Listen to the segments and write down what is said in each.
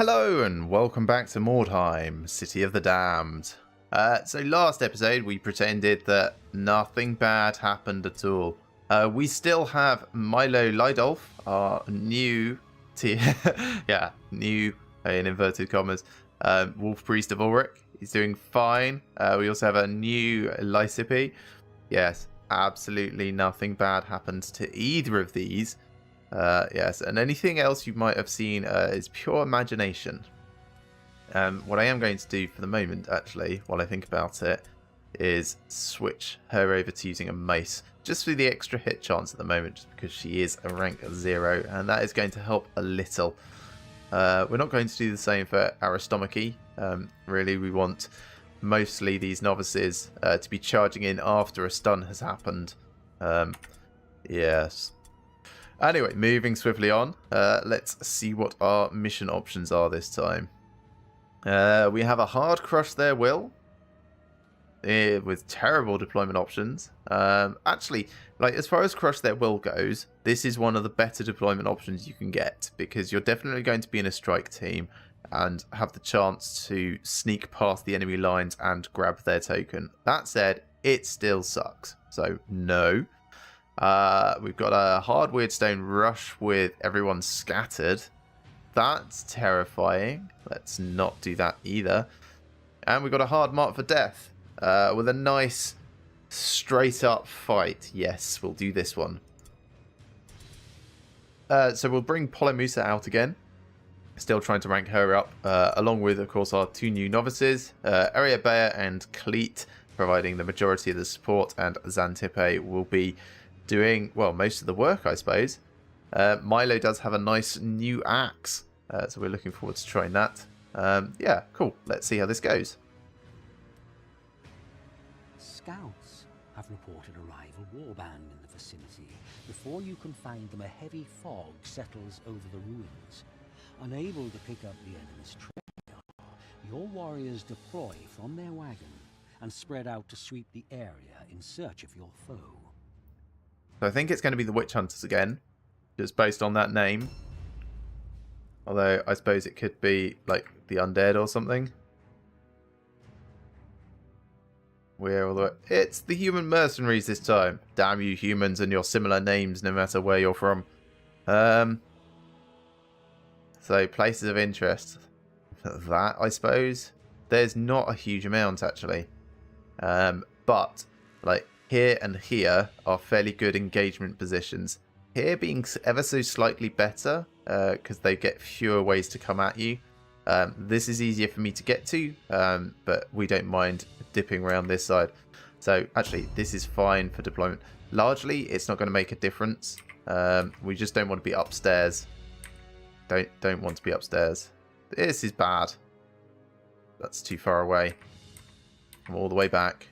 Hello and welcome back to Mordheim, City of the Damned. So last episode we pretended that nothing bad happened at all. We still have Milo Lydolf, our new new in inverted commas, Wolf Priest of Ulrich. He's doing fine. We also have a new Lysippe. Yes, absolutely nothing bad happened to either of these. Yes, and anything else you might have seen is pure imagination. What I am going to do for the moment, actually, while I think about it, is switch her over to using a mace, just for the extra hit chance at the moment, just because she is a rank 0, and that is going to help a little. We're not going to do the same for Aristomache. Really, we want mostly these novices to be charging in after a stun has happened. Yes. Anyway, moving swiftly on, let's see what our mission options are this time. We have a hard crush their will, with terrible deployment options. Actually, like as far as crush their will goes, this is one of the better deployment options you can get, because you're definitely going to be in a strike team and have the chance to sneak past the enemy lines and grab their token. That said, it still sucks, so no. We've got a hard Weirdstone rush with everyone scattered. That's terrifying. Let's not do that either. And we've got a hard mark for death with a nice straight up fight. Yes, we'll do this one. So we'll bring Polymusa out again. Still trying to rank her up, along with, of course, our two new novices, Ariabea and Cleet, providing the majority of the support, and Xantippe will be doing, well, most of the work, I suppose. Milo does have a nice new axe, so we're looking forward to trying that. Yeah, cool. Let's see how this goes. Scouts have reported a rival warband in the vicinity. Before you can find them, a heavy fog settles over the ruins. Unable to pick up the enemy's trail, your warriors deploy from their wagon and spread out to sweep the area in search of your foe. So I think it's going to be the Witch Hunters again, just based on that name. Although I suppose it could be like the Undead or something. It's the human mercenaries this time. Damn you humans and your similar names, no matter where you're from. So places of interest. That, I suppose. There's not a huge amount actually. But like here and here are fairly good engagement positions. Here being ever so slightly better, because they get fewer ways to come at you. This is easier for me to get to, but we don't mind dipping around this side. So actually, this is fine for deployment. Largely, it's not going to make a difference. We just don't want to be upstairs. Don't want to be upstairs. This is bad. That's too far away. I'm all the way back.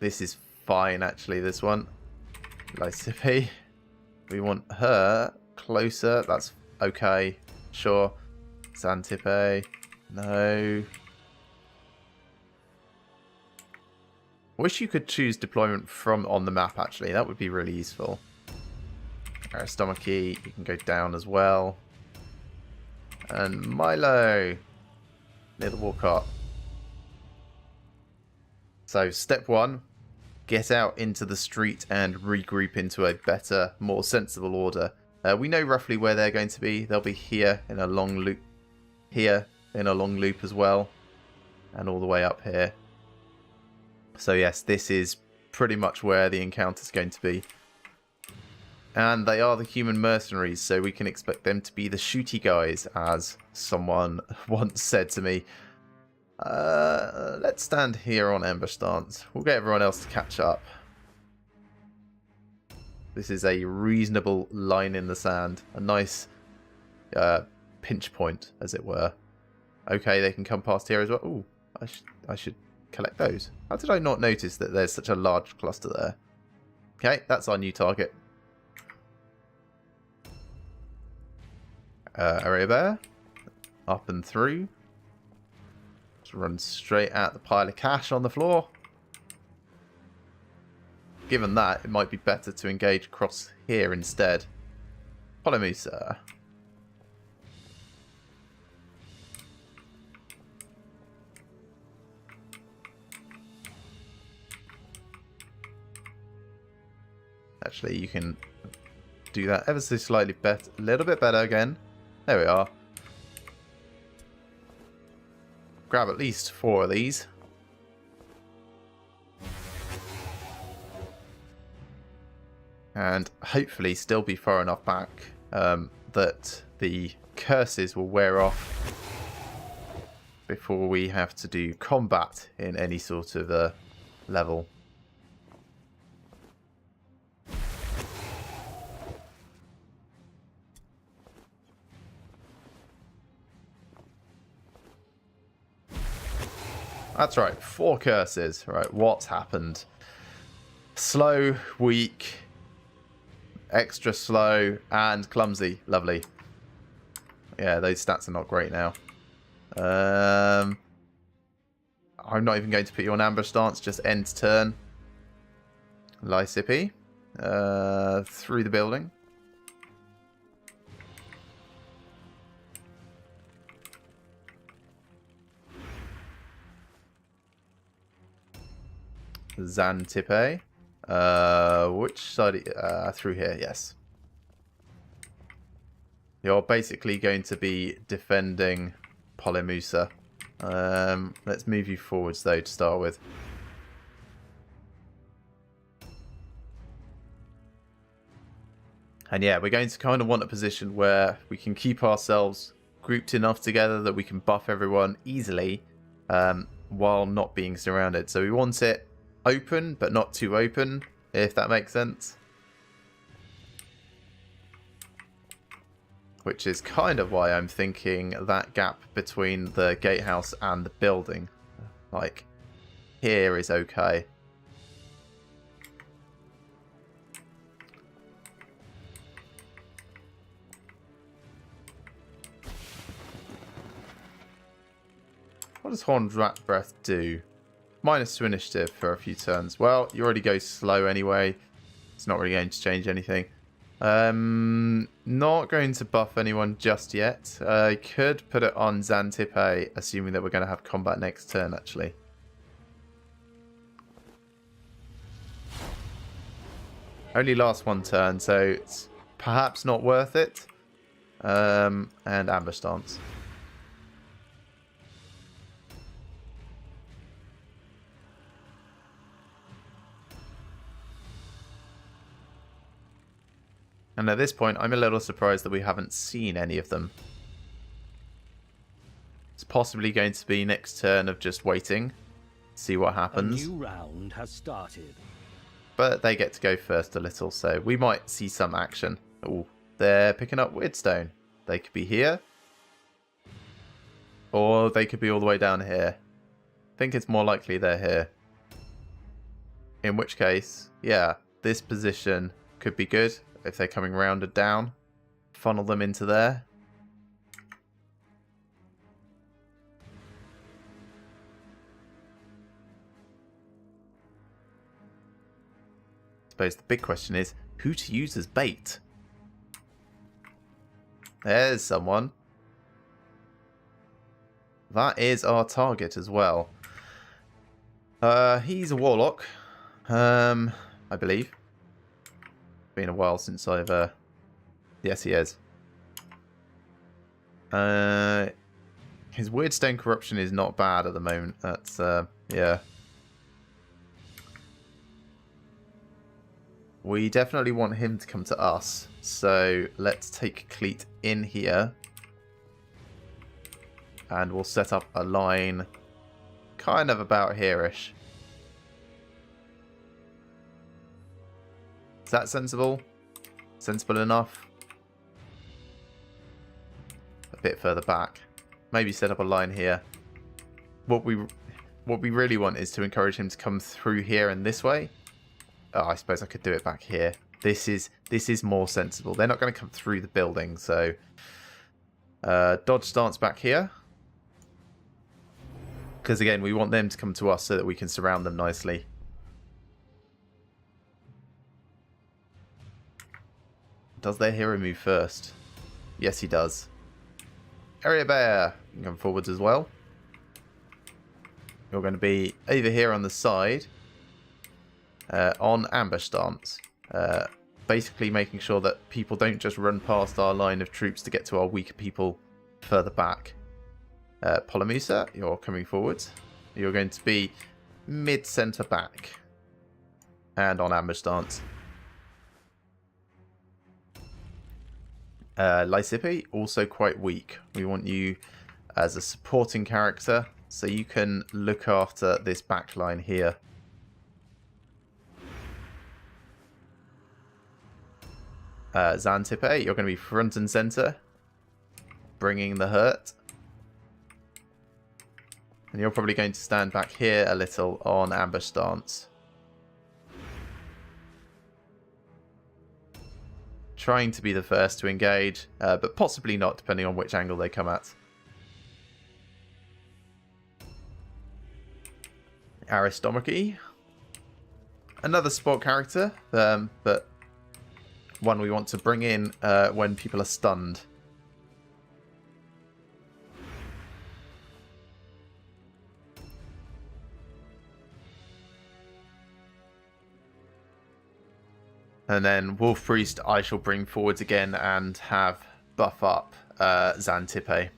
This is fine, actually, this one. Lysippe. We want her closer. That's okay. Sure. Xantippe. No. Wish you could choose deployment from on the map, actually. That would be really useful. Aristomache, you can go down as well. And Milo. Near the warcart. So, step 1. Get out into the street and regroup into a better, more sensible order. We know roughly where they're going to be. They'll be here in a long loop. Here in a long loop as well. And all the way up here. So yes, this is pretty much where the encounter's going to be. And they are the human mercenaries, so we can expect them to be the shooty guys, as someone once said to me. Let's stand here on ambush stance. We'll get everyone else to catch up. This is a reasonable line in the sand. A nice pinch point, as it were. Okay, they can come past here as well. Ooh, I should collect those. How did I not notice that there's such a large cluster there? Okay, that's our new target. Area bear. Up and through. Run straight at the pile of cash on the floor. Given that, it might be better to engage across here instead. Polymusa. Actually, you can do that ever so slightly better, a little bit better again. There we are. Grab at least 4 of these. And hopefully still be far enough back that the curses will wear off before we have to do combat in any sort of level. That's right, 4 curses. Right, what's happened? Slow, weak, extra slow, and clumsy. Lovely. Yeah, those stats are not great now. I'm not even going to put you on ambush stance, just end turn. Lysippy. Through the building. Xantippe. Which side? Through here, yes. You're basically going to be defending Polymusa. Let's move you forwards, though, to start with. And yeah, we're going to kind of want a position where we can keep ourselves grouped enough together that we can buff everyone easily while not being surrounded. So we want it open, but not too open, if that makes sense. Which is kind of why I'm thinking that gap between the gatehouse and the building, like, here is okay. What does Horned Rat Breath do? -2 initiative for a few turns. Well, you already go slow anyway. It's not really going to change anything. Not going to buff anyone just yet. I could put it on Xantippe, assuming that we're going to have combat next turn, actually. Only lasts 1 turn, so it's perhaps not worth it. And ambush stance. And at this point, I'm a little surprised that we haven't seen any of them. It's possibly going to be next turn of just waiting, see what happens. A new round has started. But they get to go first a little, so we might see some action. Oh, they're picking up Weirdstone. They could be here. Or they could be all the way down here. I think it's more likely they're here. In which case, yeah, this position could be good. If they're coming rounded down, funnel them into there. I suppose the big question is who to use as bait. There's someone. That is our target as well. He's a warlock, I believe. Been a while since I've yes, he is. His Weirdstone corruption is not bad at the moment. That's yeah. We definitely want him to come to us, so let's take Cleat in here and we'll set up a line kind of about here-ish. Is that sensible? Sensible enough? A bit further back. Maybe set up a line here. What we really want is to encourage him to come through here and this way. Oh, I suppose I could do it back here. This is more sensible. They're not going to come through the building, so dodge stance back here. Because again, we want them to come to us so that we can surround them Does their hero move first? Yes, he does. Area Bear, you can come forwards as well. You're going to be over here on the side, on ambush stance. Basically making sure that people don't just run past our line of troops to get to our weaker people further back. Polomusa, you're coming forwards. You're going to be mid-centre back and on ambush stance. Lysippe, also quite weak. We want you as a supporting character so you can look after this back line here. Xantippe, you're going to be front and centre, bringing the hurt. And you're probably going to stand back here a little on ambush stance. Trying to be the first to engage, but possibly not, depending on which angle they come at. Aristomachy. Another support character, but one we want to bring in when people are stunned. And then Wolf Priest I shall bring forwards again and have buff up Xantippe.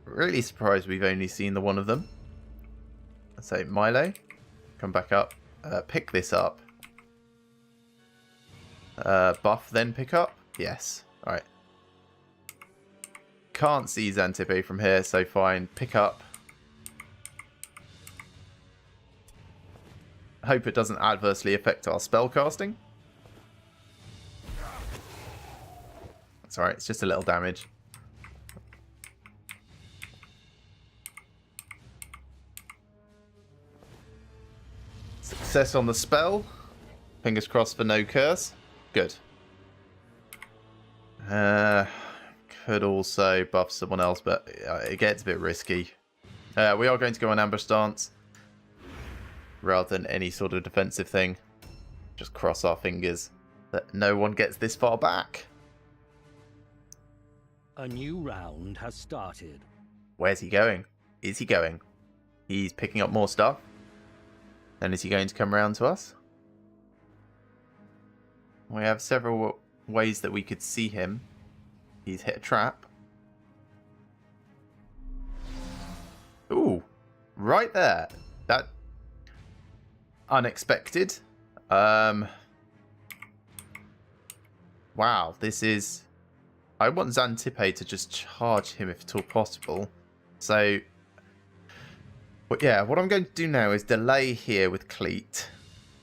Really surprised we've only seen the one of them. So Milo, come back up. Pick this up. Buff, then pick up? Yes. Alright. Can't see Xantippe from here, so fine. Pick up. Hope it doesn't adversely affect our spell casting. It's alright, it's just a little damage. Success on the spell. Fingers crossed for no curse. Good. Could also buff someone else, but it gets a bit risky. We are going to go on ambush stance rather than any sort of defensive thing. Just cross our fingers that no one gets this far back. A new round has started. Where's he going? Is he going? He's picking up more stuff. And is he going to come around to us? We have several ways that we could see him. He's hit a trap. Ooh, right there. That unexpected. Wow, this is... I want Xantippe to just charge him if at all possible. So, but yeah, what I'm going to do now is delay here with Cleat,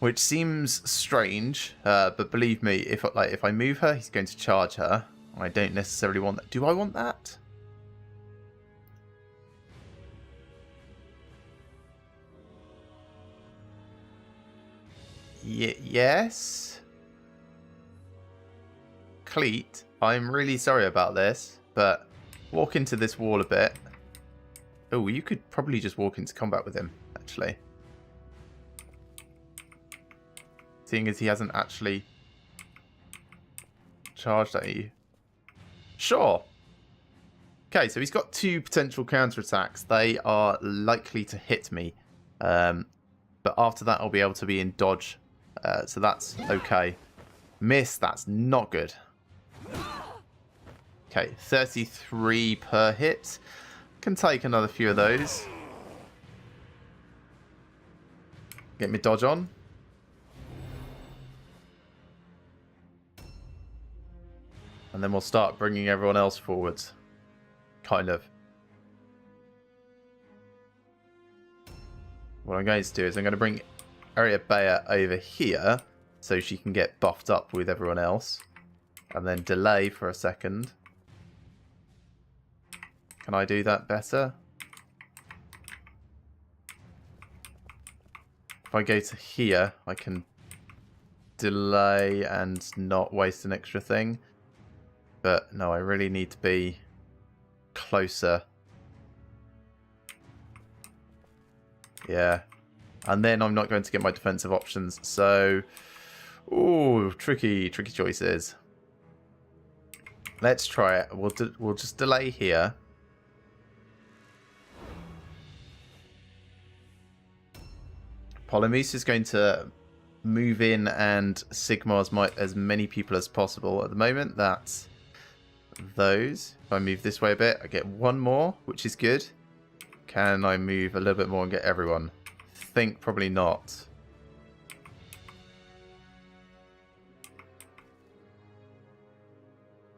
which seems strange, but believe me, if I move her, he's going to charge her. I don't necessarily want that. Do I want that? Yes. Cleat, I'm really sorry about this, but walk into this wall a bit. Oh, you could probably just walk into combat with him, actually. Seeing as he hasn't actually charged at you. Sure. Okay, so he's got 2 potential counterattacks. They are likely to hit me. But after that, I'll be able to be in dodge. So that's okay. Miss, that's not good. Okay, 33 per hit. Can take another few of those. Get me dodge on. And then we'll start bringing everyone else forwards. Kind of. What I'm going to do is I'm going to bring Area Bayer over here so she can get buffed up with everyone else. And then delay for a second. Can I do that better? If I go to here, I can delay and not waste an extra thing. But no, I really need to be closer. Yeah. And then I'm not going to get my defensive options. So, ooh, tricky choices. Let's try it. We'll just delay here. Polymus is going to move in and Sigmar's might as many people as possible. At the moment, that's those. If I move this way a bit, I get one more, which is good. Can I move a little bit more and get everyone? Think probably not.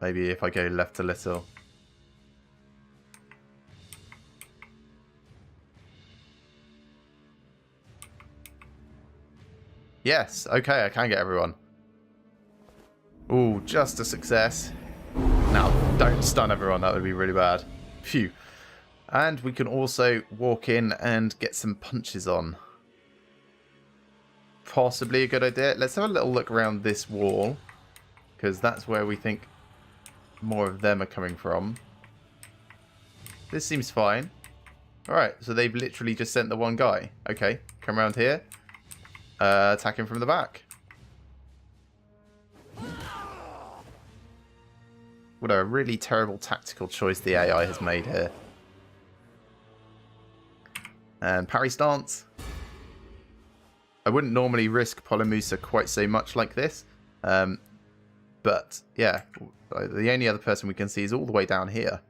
Maybe if I go left a little. Yes, okay, I can get everyone. Ooh, just a success. Now, don't stun everyone, that would be really bad. Phew. And we can also walk in and get some punches on. Possibly a good idea. Let's have a little look around this wall, because that's where we think more of them are coming from. This seems fine. Alright, so they've literally just sent the one guy. Okay, come around here. Attack him from the back. What a really terrible tactical choice the AI has made here. And parry stance. I wouldn't normally risk Polymusa quite so much like this. But, yeah. The only other person we can see is all the way down here.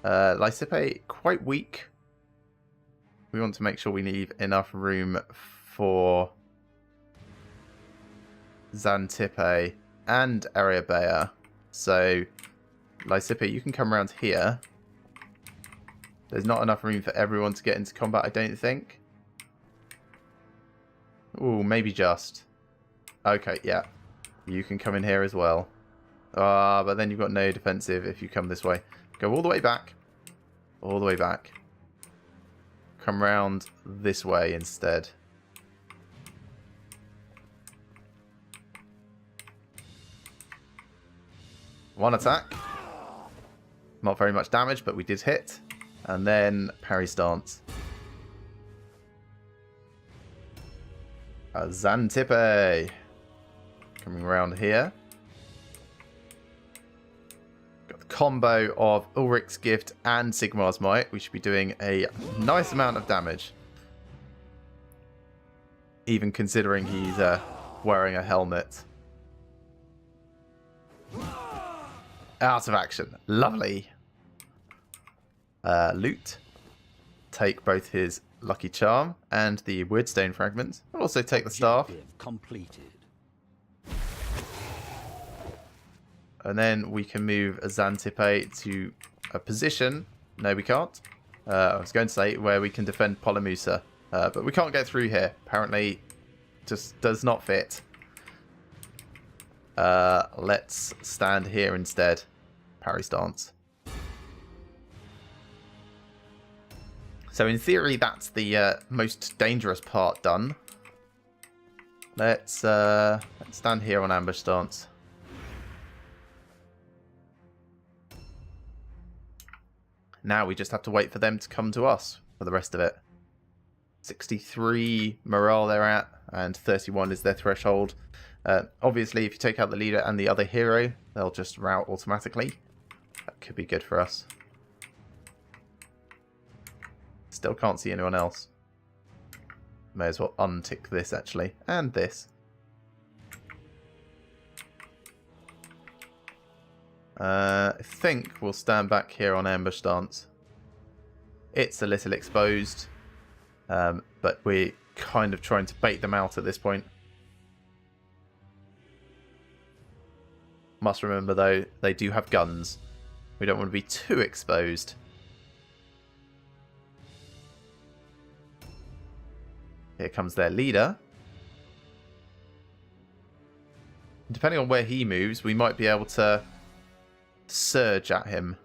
Lysippe, quite weak. We want to make sure we leave enough room for Xantippe and Arabea. So, Lysippe, you can come around here. There's not enough room for everyone to get into combat, I don't think. Ooh, maybe just. Okay, yeah. You can come in here as well. But then you've got no defensive if you come this way. Go all the way back. All the way back. Come round this way instead. One attack. Not very much damage, but we did hit. And then parry stance. Xantippe. Coming around here. Got the combo of Ulrich's Gift and Sigmar's Might. We should be doing a nice amount of damage. Even considering he's wearing a helmet. Out of action. Lovely. Loot. Take both his Lucky Charm and the Woodstone fragments. I'll also take the staff. Completed. And then we can move Xantippe to a position. No, we can't. I was going to say where we can defend Polymusa. But we can't get through here. Apparently, just does not fit. Let's stand here instead. Parry stance. So in theory, that's the most dangerous part done. Let's stand here on ambush stance. Now we just have to wait for them to come to us for the rest of it. 63 morale they're at, and 31 is their threshold. Obviously, if you take out the leader and the other hero, they'll just rout automatically. That could be good for us. Still can't see anyone else. May as well untick this, actually. And this. I think we'll stand back here on ambush stance. It's a little exposed. But we're kind of trying to bait them out at this point. Must remember, though, they do have guns. We don't want to be too exposed. Here comes their leader. Depending on where he moves, we might be able to surge at him.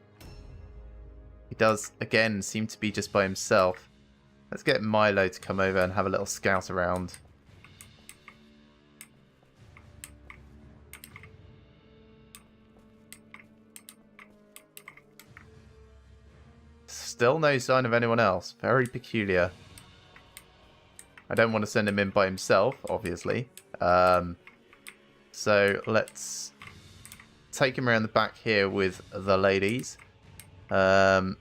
He does, again, seem to be just by himself. Let's get Milo to come over and have a little scout around. Still no sign of anyone else. Very peculiar. I don't want to send him in by himself, obviously. So let's take him around the back here with the ladies. And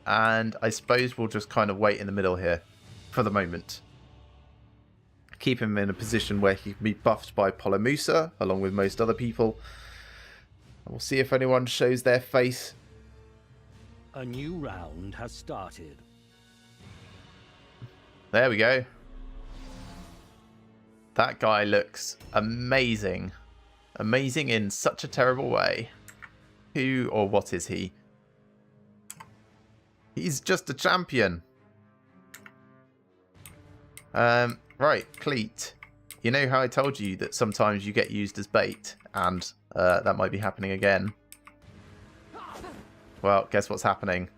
I suppose we'll just kind of wait in the middle here for the moment. Keep him in a position where he can be buffed by Polomusa, along with most other people. And we'll see if anyone shows their face. A new round has started. There we go. That guy looks amazing. Amazing in such a terrible way. Who or what is he? He's just a champion. Right, Cleat. You know how I told you that sometimes you get used as bait, and that might be happening again. Well, guess what's happening?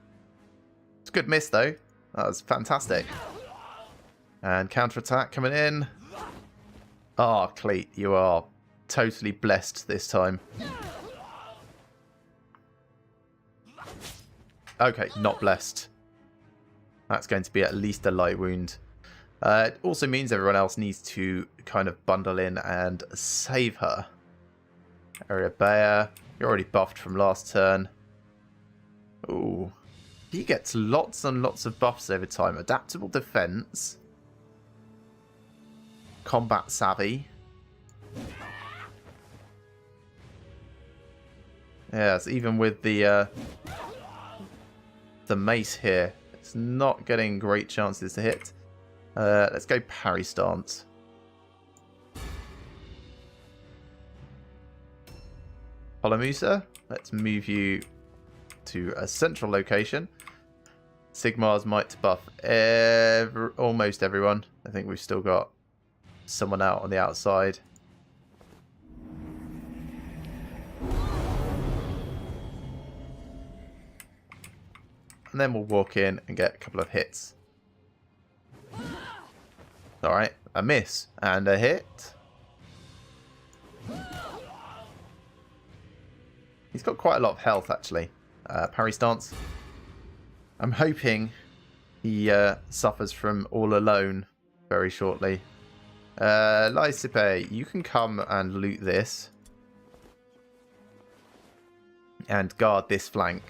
It's a good miss, though. That was fantastic. And counterattack coming in. Oh, Cleat, you are totally blessed this time. Okay, not blessed. That's going to be at least a light wound. It also means everyone else needs to kind of bundle in and save her. Area Bear, you're already buffed from last turn. Ooh. He gets lots and lots of buffs over time. Adaptable defense. Combat savvy. Yes, even with the mace here, it's not getting great chances to hit. Let's go parry stance. Polomusa, let's move you to a central location. Sigmar's might to buff almost everyone. I think we've still got someone out on the outside. And then we'll walk in and get a couple of hits. Alright, a miss and a hit. He's got quite a lot of health, actually. Parry stance. I'm hoping he suffers from all alone very shortly. Lysipe, you can come and loot this. And guard this flank.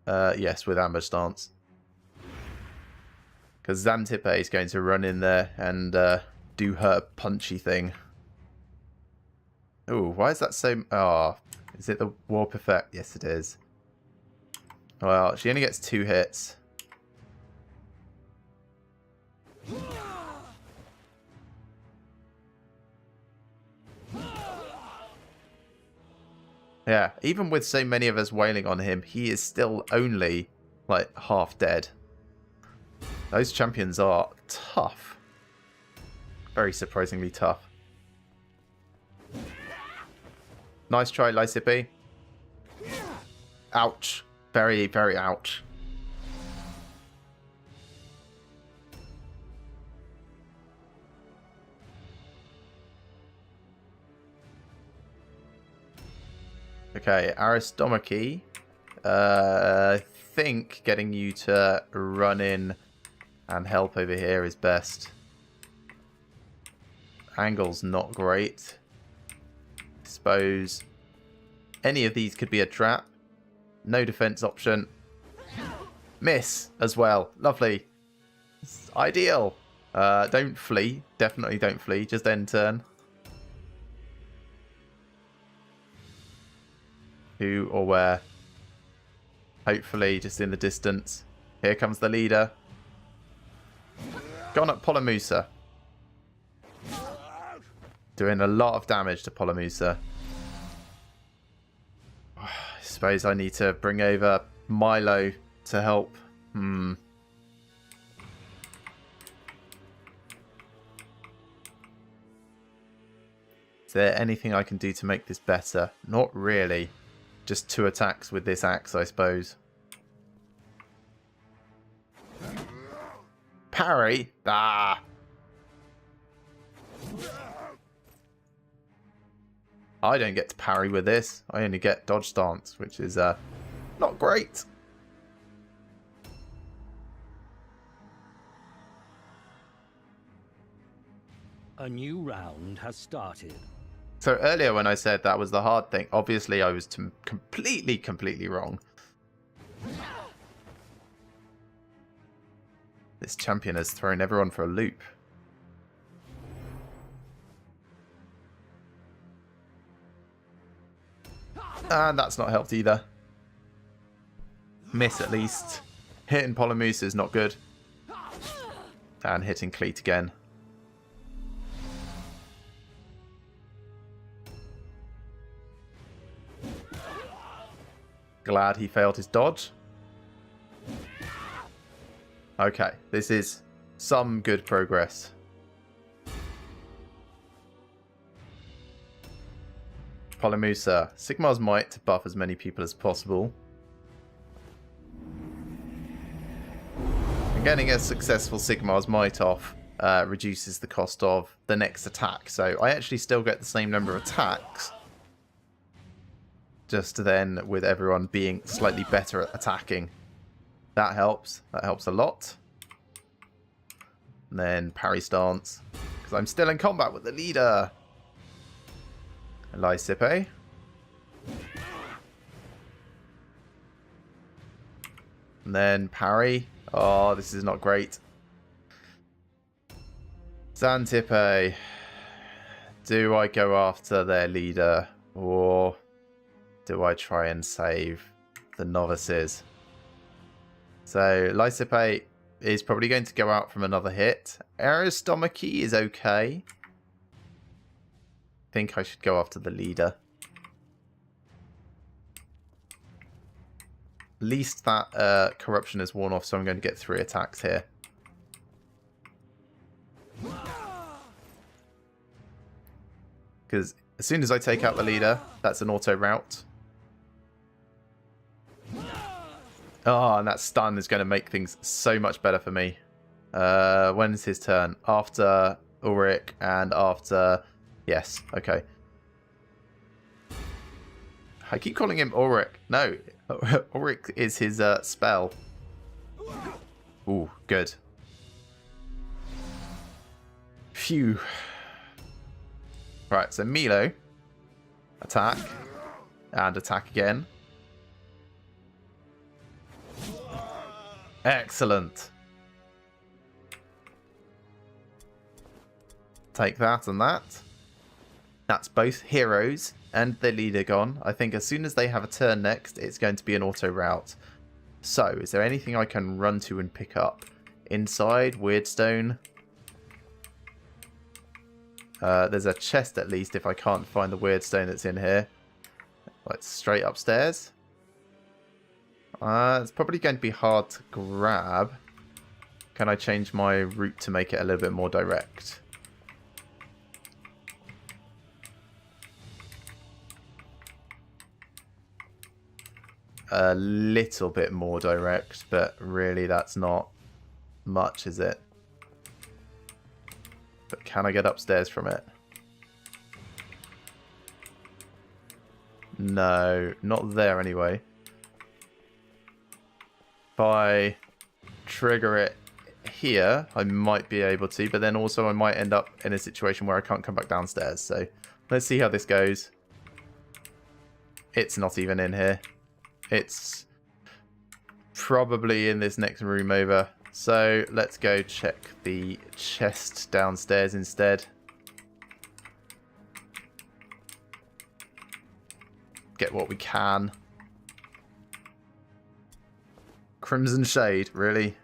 Yes, with ambush stance. Because Xantippe is going to run in there and do her punchy thing. Oh, why is that so... Oh, is it the warp effect? Yes, it is. Well, she only gets 2 hits. Yeah, even with so many of us wailing on him, he is still only, like, half dead. Those champions are tough. Very surprisingly tough. Nice try, Lysipe. Ouch. Very, very ouch. Okay, Aristomachy. I think getting you to run in and help over here is best. Angle's not great. Suppose any of these could be a trap. No defense option. Miss as well. Lovely. It's ideal. Don't flee. Definitely don't flee. Just end turn. Who or where? Hopefully just in the distance. Here comes the leader. Gone at Polomusa. Doing a lot of damage to Polomusa. I suppose I need to bring over Milo to help. Is there anything I can do to make this better? Not really. Just 2 attacks with this axe, I suppose. Parry? Ah! I don't get to parry with this. I only get dodge stance, which is not great. A new round has started. So earlier when I said that was the hard thing, obviously I was completely wrong. This champion has thrown everyone for a loop. And that's not helped either. Miss at least. Hitting Polymoose is not good. And hitting Cleat again. Glad he failed his dodge. Okay, this is some good progress. Polymusa. Sigmar's Might to buff as many people as possible. And getting a successful Sigmar's Might off reduces the cost of the next attack. So I actually still get the same number of attacks. Just then with everyone being slightly better at attacking. That helps. That helps a lot. And then parry stance. Because I'm still in combat with the leader. Lysipe. And then parry. Oh, this is not great. Xantippe. Do I go after their leader? Or do I try and save the novices? So Lysipe is probably going to go out from another hit. Aristomache is okay. I think I should go after the leader. At least that corruption is worn off, so I'm going to get 3 attacks here. Because as soon as I take out the leader, that's an auto rout. Oh, and that stun is going to make things so much better for me. When's his turn? After Ulrich and after... Yes, okay. I keep calling him Ulrich. No, Ulrich is his spell. Ooh, good. Phew. Right, so Milo. Attack. And attack again. Excellent. Take that and that. That's both heroes and their leader gone. I think as soon as they have a turn next, it's going to be an auto rout. So, is there anything I can run to and pick up? Inside, Weirdstone. There's a chest at least if I can't find the Weirdstone that's in here. Like straight upstairs. It's probably going to be hard to grab. Can I change my route to make it a little bit more direct? A little bit more direct, but really that's not much, is it? But can I get upstairs from it? No, not there anyway. If I trigger it here, I might be able to, but then also I might end up in a situation where I can't come back downstairs. So let's see how this goes. It's not even in here. It's probably in this next room over. So let's go check the chest downstairs instead. Get what we can. Crimson Shade, really?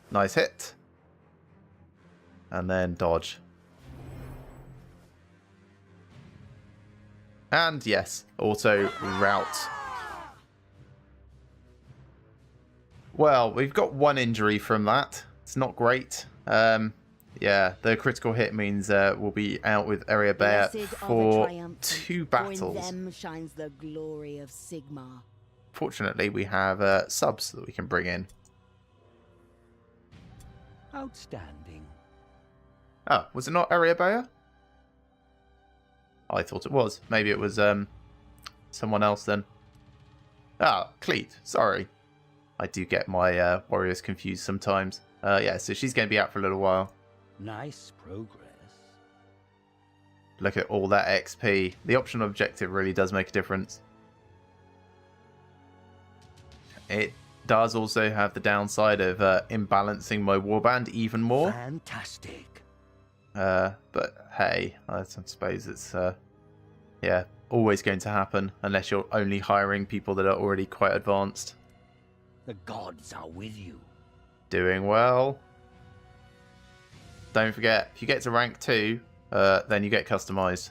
Nice hit. And then dodge. And yes, auto rout. Well, we've got 1 injury from that. It's not great. Yeah, the critical hit means we'll be out with Area Bear for 2 battles. For in them shines the glory of Sigmar. Fortunately, we have subs that we can bring in. Outstanding. Oh, was it not Area Bayer? I thought it was. Maybe it was someone else then. Ah, Cleet. Sorry. I do get my warriors confused sometimes. Yeah, so she's going to be out for a little while. Nice progress. Look at all that XP. The optional objective really does make a difference. It does also have the downside of imbalancing my warband even more. Fantastic. But hey, I suppose it's yeah, always going to happen unless you're only hiring people that are already quite advanced. The gods are with you. Doing well. Don't forget, if you get to rank 2, then you get customized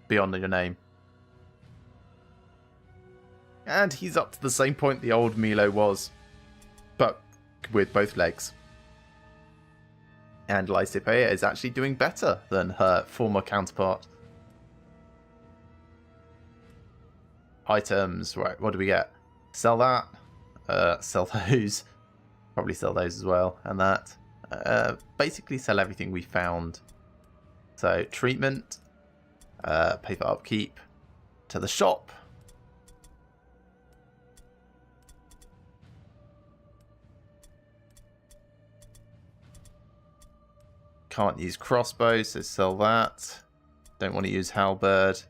beyond your name. And he's up to the same point the old Milo was, but with both legs. And Lysipe is actually doing better than her former counterpart. Items, right, what do we get? Sell that. Sell those. Probably sell those as well. And that. Basically sell everything we found. So, treatment. Pay for upkeep. To the shop. Can't use crossbow, so sell that. Don't want to use halberd.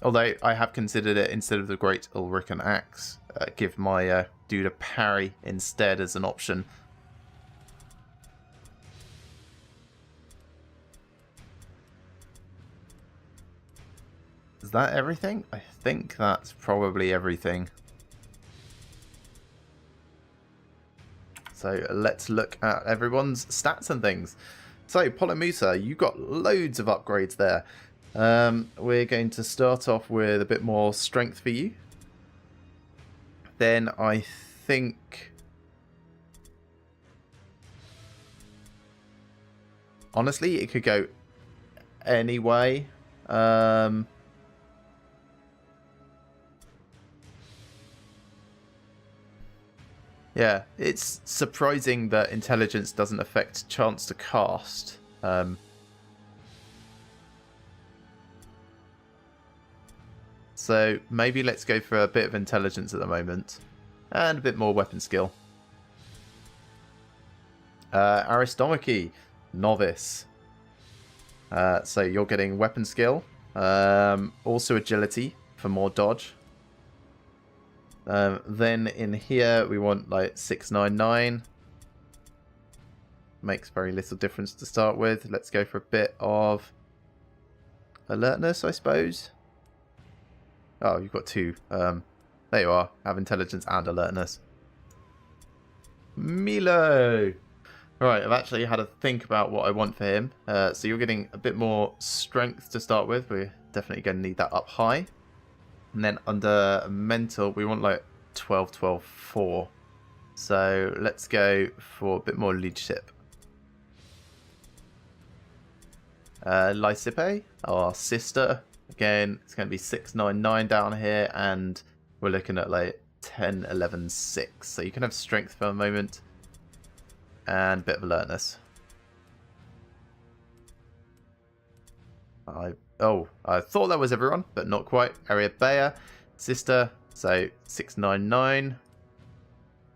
Although I have considered it instead of the Great Ulrican Axe. Give my dude a parry instead as an option. Is that everything? I think that's probably everything. So let's look at everyone's stats and things. So, Polymusa, you got loads of upgrades there. We're going to start off with a bit more strength for you. Then I think... honestly, it could go any way. Yeah, it's surprising that intelligence doesn't affect chance to cast. So maybe let's go for a bit of intelligence at the moment. And a bit more weapon skill. Aristomachy, novice. So you're getting weapon skill. Also agility for more dodge. Then in here we want like 699. Makes very little difference to start with. Let's go for a bit of alertness, I suppose. Oh, you've got two. There you are. Have intelligence and alertness. Milo! Right, I've actually had a think about what I want for him. So you're getting a bit more strength to start with. We're definitely going to need that up high. And then under mental, we want like 12, 12, 4. So let's go for a bit more leadership. Lysipe, our sister. Again, it's going to be 699 down here. And we're looking at like 10, 11, 6. So you can have strength for a moment. And a bit of alertness. I thought that was everyone, but not quite. Area Bayer, sister, so 699.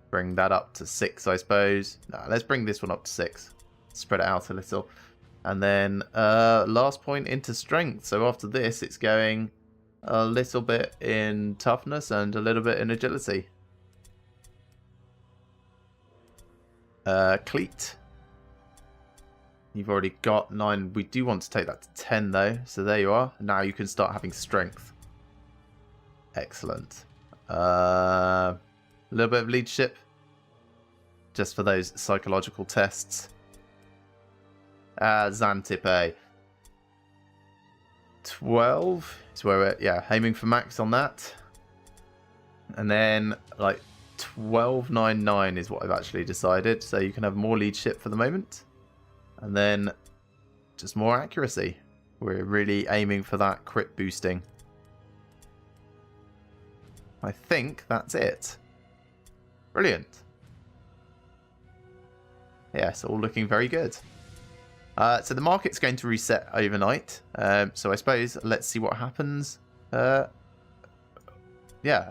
Bring that up to 6, I suppose. No, let's bring this one up to 6. Spread it out a little. And then last point into strength. So after this, it's going a little bit in toughness and a little bit in agility. Cleat. You've already got 9. We do want to take that to 10 though. So there you are. Now you can start having strength. Excellent. A little bit of leadership. Just for those psychological tests. Xantippe. 12 is where we're aiming for max on that. And then like 1299 is what I've actually decided. So you can have more leadership for the moment. And then just more accuracy. We're really aiming for that crit boosting. I think that's it. Brilliant. Yes, all looking very good. So the market's going to reset overnight. So I suppose let's see what happens. Yeah,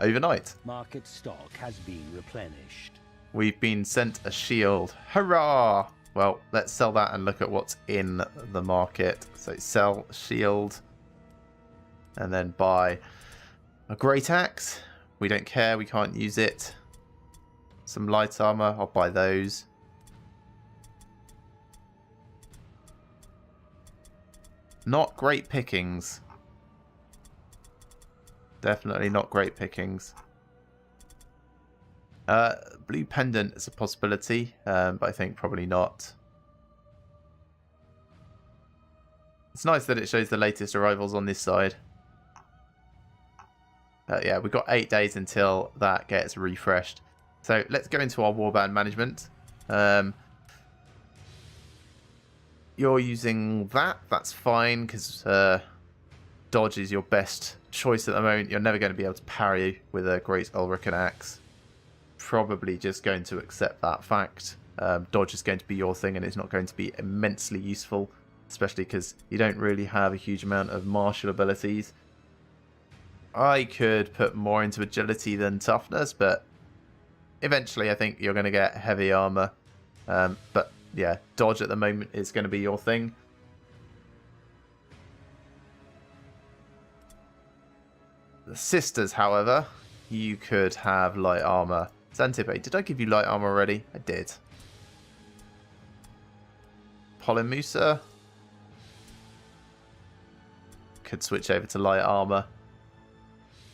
overnight. Market stock has been replenished. We've been sent a shield. Hurrah! Well, let's sell that and look at what's in the market. So sell shield. And then buy a great axe. We don't care, we can't use it. Some light armor, I'll buy those. Not great pickings. Definitely not great pickings. Blue pendant is a possibility, but I think probably not. It's nice that it shows the latest arrivals on this side. Yeah, we've got 8 days until that gets refreshed. So let's go into our warband management. You're using that. That's fine because dodge is your best choice at the moment. You're never going to be able to parry with a Great Ulrican axe. Probably just going to accept that fact. Dodge is going to be your thing and it's not going to be immensely useful, especially because you don't really have a huge amount of martial abilities. I could put more into agility than toughness, but eventually I think you're going to get heavy armor. But yeah, dodge at the moment is going to be your thing. The sisters, however, you could have light armor. Xantippe, did I give you light armor already? I did. Polymusa could switch over to light armor.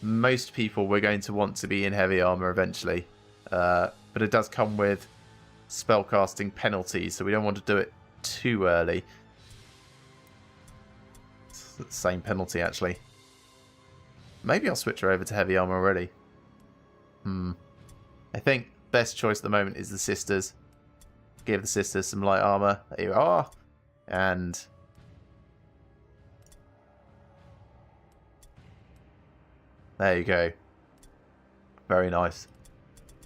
Most people we're going to want to be in heavy armor eventually, but it does come with spellcasting penalties, so we don't want to do it too early. It's the same penalty actually. Maybe I'll switch her over to heavy armor already. I think best choice at the moment is the sisters. Give the sisters some light armor. There you are. And there you go. Very nice.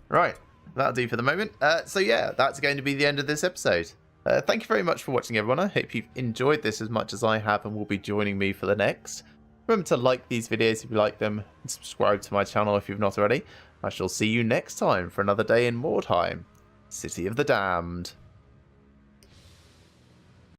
Right. That'll do for the moment. So yeah, that's going to be the end of this episode. Thank you very much for watching, everyone. I hope you've enjoyed this as much as I have and will be joining me for the next. Remember to like these videos if you like them and subscribe to my channel if you've not already. I shall see you next time for another day in Mordheim, City of the Damned.